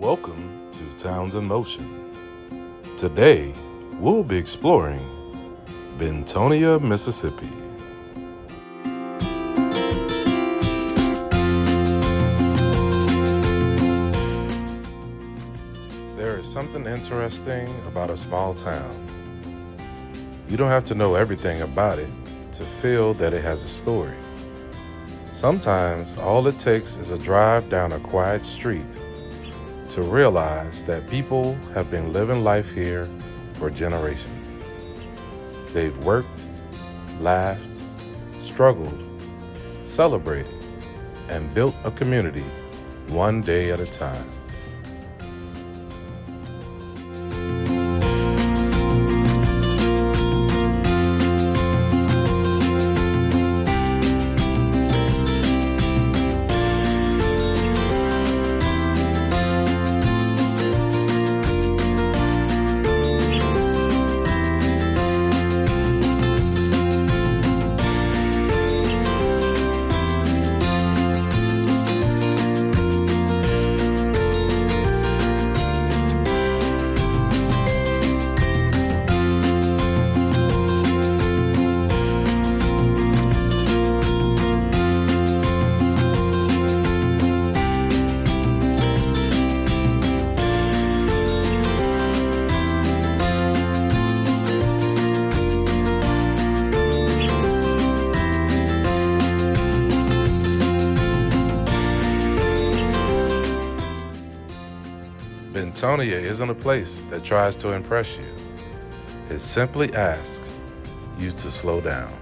Welcome to Towns in Motion. Today, we'll be exploring Bentonia, Mississippi. There is something interesting about a small town. You don't have to know everything about it to feel that it has a story. Sometimes all it takes is a drive down a quiet street to realize that people have been living life here for generations. They've worked, laughed, struggled, celebrated, and built a community one day at a time. Bentonia isn't a place that tries to impress you. It simply asks you to slow down.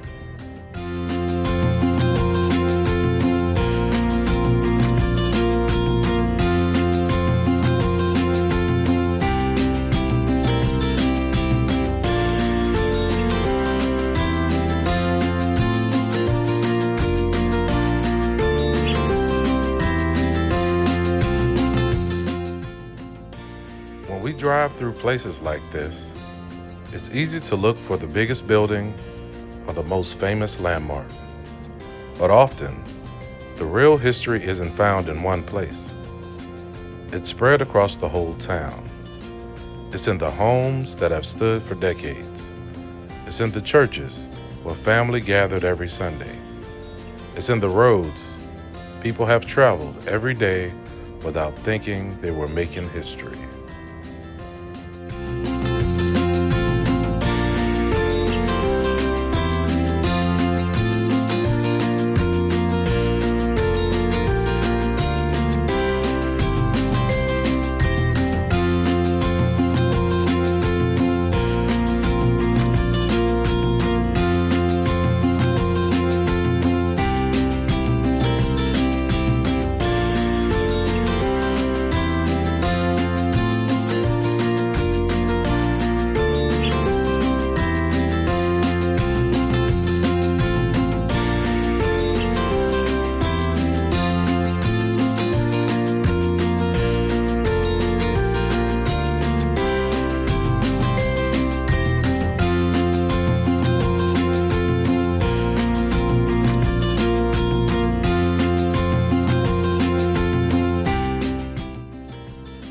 When we drive through places like this, it's easy to look for the biggest building or the most famous landmark. But often, the real history isn't found in one place. It's spread across the whole town. It's in the homes that have stood for decades. It's in the churches where family gathered every Sunday. It's in the roads people have traveled every day without thinking they were making history.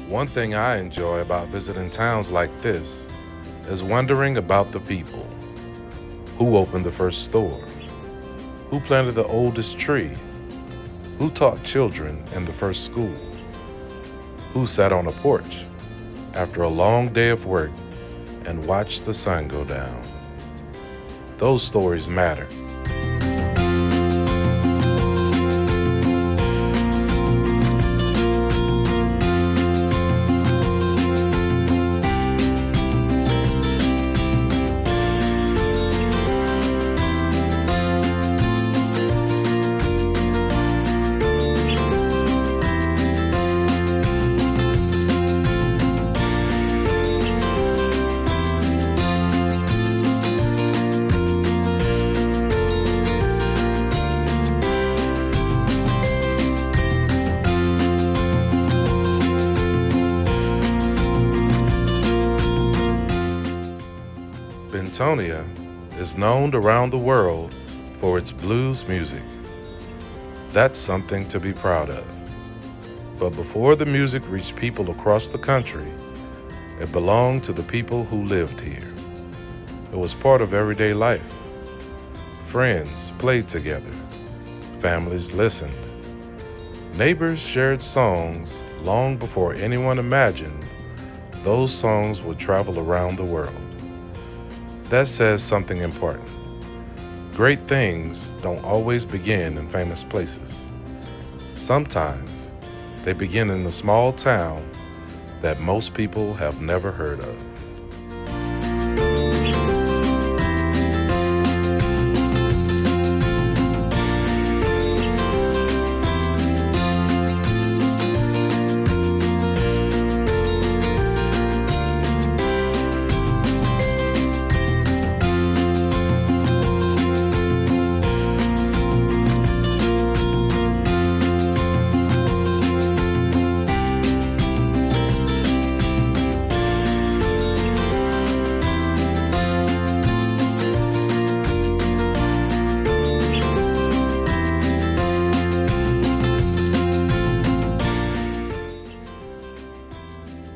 One thing I enjoy about visiting towns like this is wondering about the people. Who opened the first store? Who planted the oldest tree? Who taught children in the first school? Who sat on a porch after a long day of work and watched the sun go down? Those stories matter. Bentonia is known around the world for its blues music. That's something to be proud of. But before the music reached people across the country, it belonged to the people who lived here. It was part of everyday life. Friends played together. Families listened. Neighbors shared songs long before anyone imagined those songs would travel around the world. That says something important. Great things don't always begin in famous places. Sometimes they begin in a small town that most people have never heard of.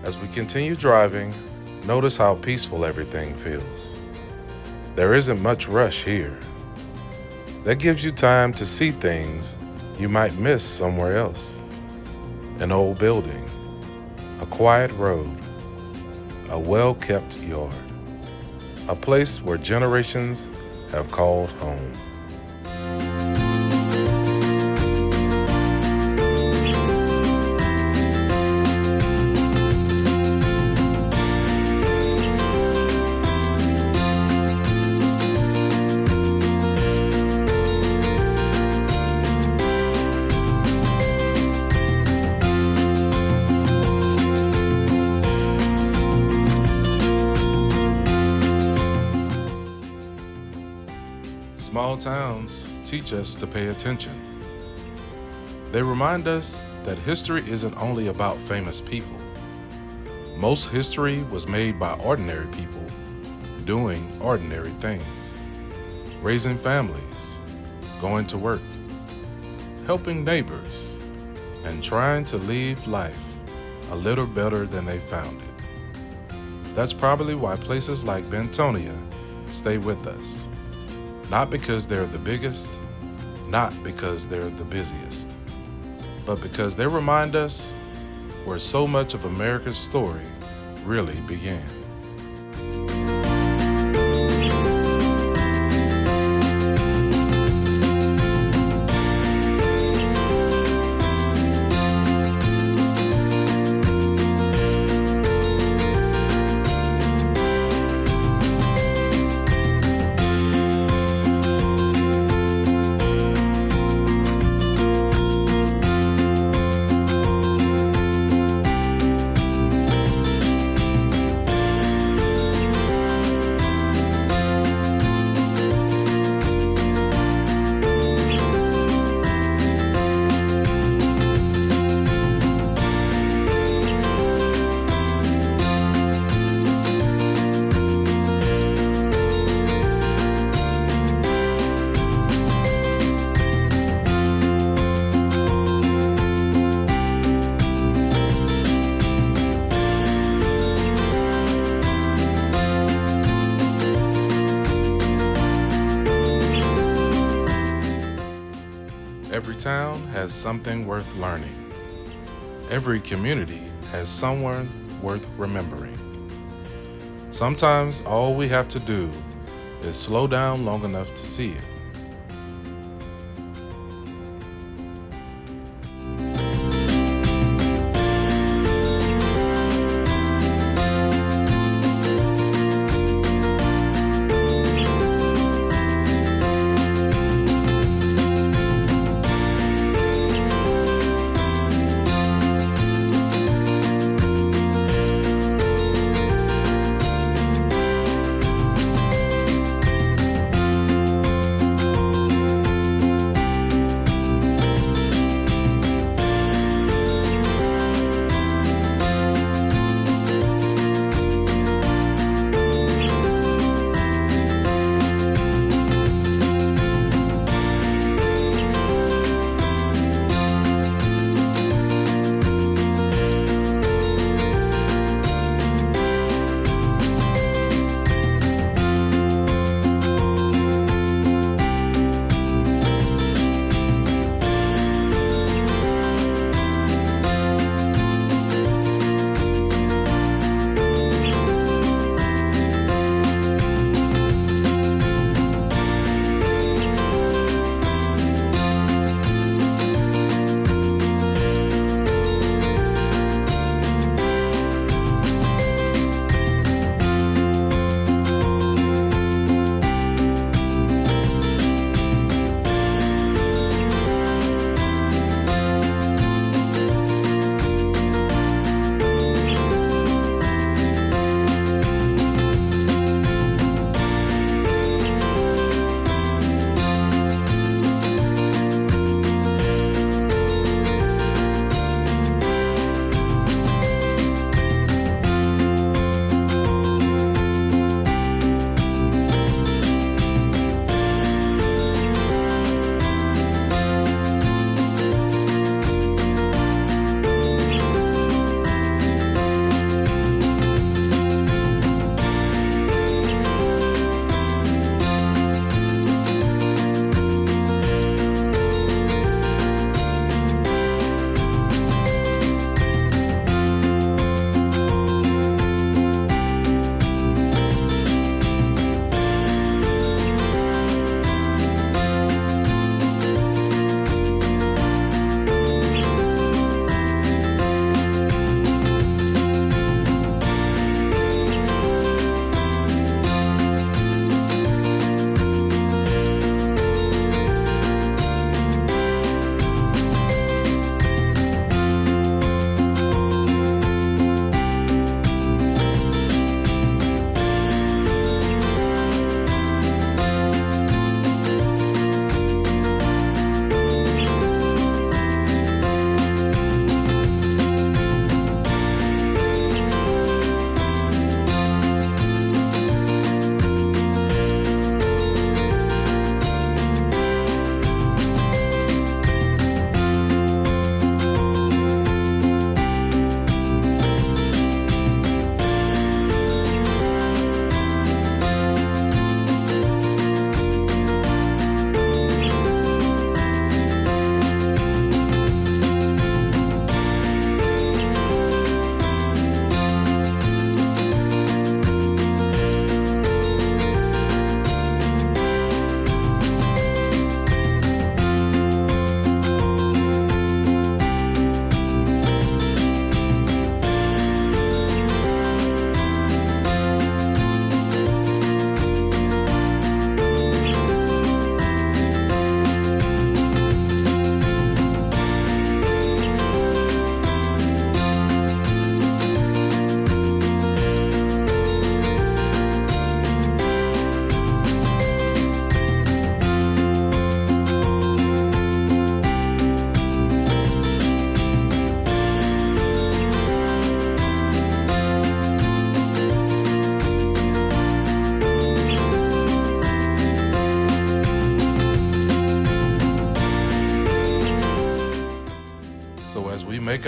As we continue driving, notice how peaceful everything feels. There isn't much rush here. That gives you time to see things you might miss somewhere else. An old building, a quiet road, a well-kept yard, a place where generations have called home. Small towns teach us to pay attention. They remind us that history isn't only about famous people. Most history was made by ordinary people doing ordinary things, raising families, going to work, helping neighbors, and trying to leave life a little better than they found it. That's probably why places like Bentonia stay with us. Not because they're the biggest, not because they're the busiest, but because they remind us where so much of America's story really began. Every town has something worth learning. Every community has someone worth remembering. Sometimes all we have to do is slow down long enough to see it.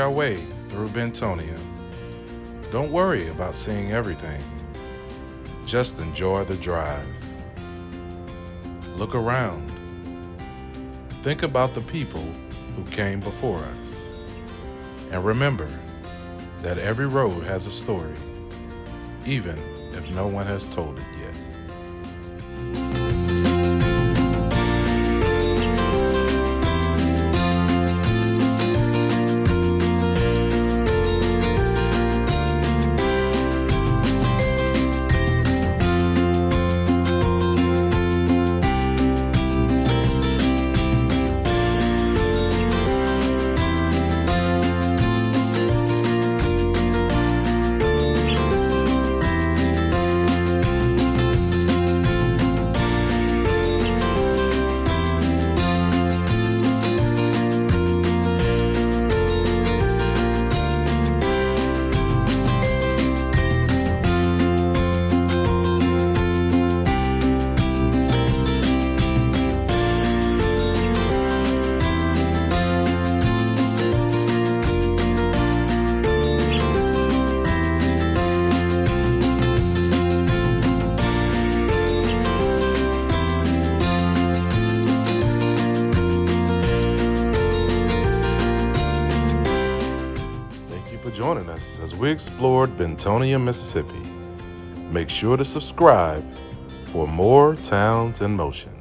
our way through Bentonia. Don't worry about seeing everything. Just enjoy the drive. Look around. Think about the people who came before us. And remember that every road has a story, even if no one has told it yet. For joining us as we explored Bentonia, Mississippi. Make sure to subscribe for more Towns in Motion.